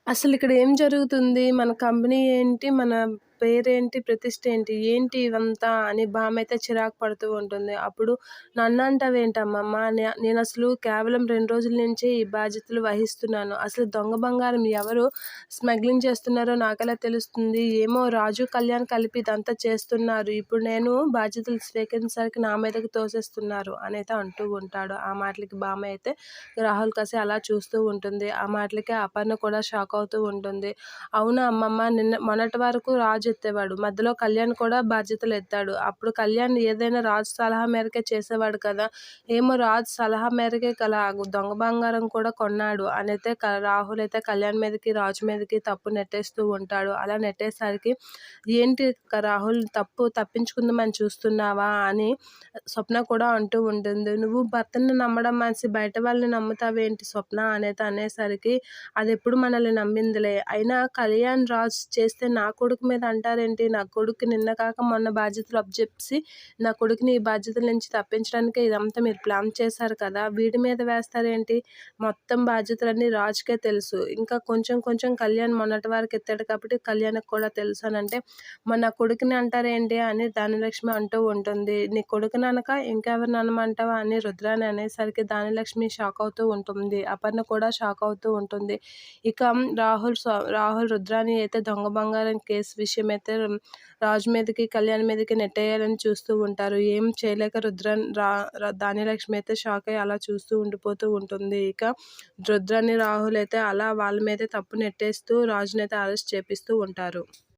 అసలిక్కడ ఏం జరుగుతుంది? మన కంపెనీ ఏంటి? మన పేరేంటి? ప్రతిష్ట ఏంటి? ఏంటి ఇవంతా అని భామైతే చిరాకు పడుతూ ఉంటుంది. అప్పుడు నన్నంటావేంటమ్మమ్మ? నేనసలు కేవలం 2 రోజుల నుంచే ఈ బాధ్యతలు వహిస్తున్నాను. అసలు దొంగ బంగారం ఎవరు స్మగ్లింగ్ చేస్తున్నారో నాకెలా తెలుస్తుంది? ఏమో రాజు, కళ్యాణ్ కలిపి ఇదంతా చేస్తున్నారు. ఇప్పుడు నేను బాధ్యతలు స్వీకరించడానికి నా మీదకి తోసేస్తున్నారు అనైతే అంటూ ఉంటాడు. ఆ మాటలకి భామ అయితే రాహుల్ కసి అలా చూస్తూ ఉంటుంది. ఆ మాటలకి అపర్ణ కూడా షాక్ అవుతూ ఉంటుంది. అవునా అమ్మమ్మ, మొన్నటి వరకు రాజు ఎత్తేవాడు. మధ్యలో కళ్యాణ్ కూడా బాధ్యతలు ఎత్తాడు. అప్పుడు కళ్యాణ్ ఏదైనా రాజు సలహా మేరకే చేసేవాడు కదా! ఏమో రాజు సలహా మేరకే దొంగ బంగారం కూడా కొన్నాడు అనైతే రాహుల్ అయితే కళ్యాణ్ మీదకి, రాజు మీదకి తప్పు నెట్టేస్తూ ఉంటాడు. అలా నెట్టేసరికి ఏంటి రాహుల్ తప్పించుకుందామని చూస్తున్నావా అని స్వప్న కూడా అంటూ ఉంటుంది. నువ్వు భర్తని నమ్మడం మానేసి బయట వాళ్ళని నమ్ముతావేంటి స్వప్న అనైతే అనేసరికి అదెప్పుడు మనల్ని నమ్మిందిలే. అయినా కళ్యాణ్ రాజ్ చేస్తే నా కొడుకు మీద అంటారేంటి? నా కొడుకు నిన్న కాక మొన్న బాధ్యతలు అప్పజెప్పేసి నా కొడుకుని ఈ బాధ్యతల నుంచి తప్పించడానికే ఇదంతా మీరు ప్లాన్ చేశారు కదా! వీడి మీద వేస్తారేంటి? మొత్తం బాధ్యతలన్నీ రాజుకే తెలుసు. ఇంకా కొంచెం కొంచెం కళ్యాణ్ మొన్నటి వరకు ఎత్తాడు కాబట్టి కళ్యాణ్‌కి కూడా తెలుసు అనంటే, మరి నా కొడుకుని అంటారేంటి అని ధనలక్ష్మి అంటూ ఉంటుంది. నీ కొడుకుని అనక ఇంకెవరిని అనమంటావా అని రుద్రాని అనేసరికి ధనలక్ష్మి షాక్ అవుతూ ఉంటుంది. అపర్ణ కూడా షాక్ అవుతూ ఉంటుంది. ఇక రాహుల్ రుద్రాని అయితే దొంగ బంగారం కేసు విషయం అయితే రాజు మీదకి, కళ్యాణ్ మీదకి నెట్టేయాలని చూస్తూ ఉంటారు. ఏం చేయలేక రుద్రాన్ రా ర ధాన్యలక్ష్మి అయితే షాక్ అయ్యి అలా చూస్తూ ఉండిపోతూ ఉంటుంది. ఇక రుద్రాని, రాహుల్ అయితే అలా వాళ్ళ మీదే తప్పు నెట్టేస్తూ రాజునైతే అరెస్ట్ చేపిస్తూ ఉంటారు.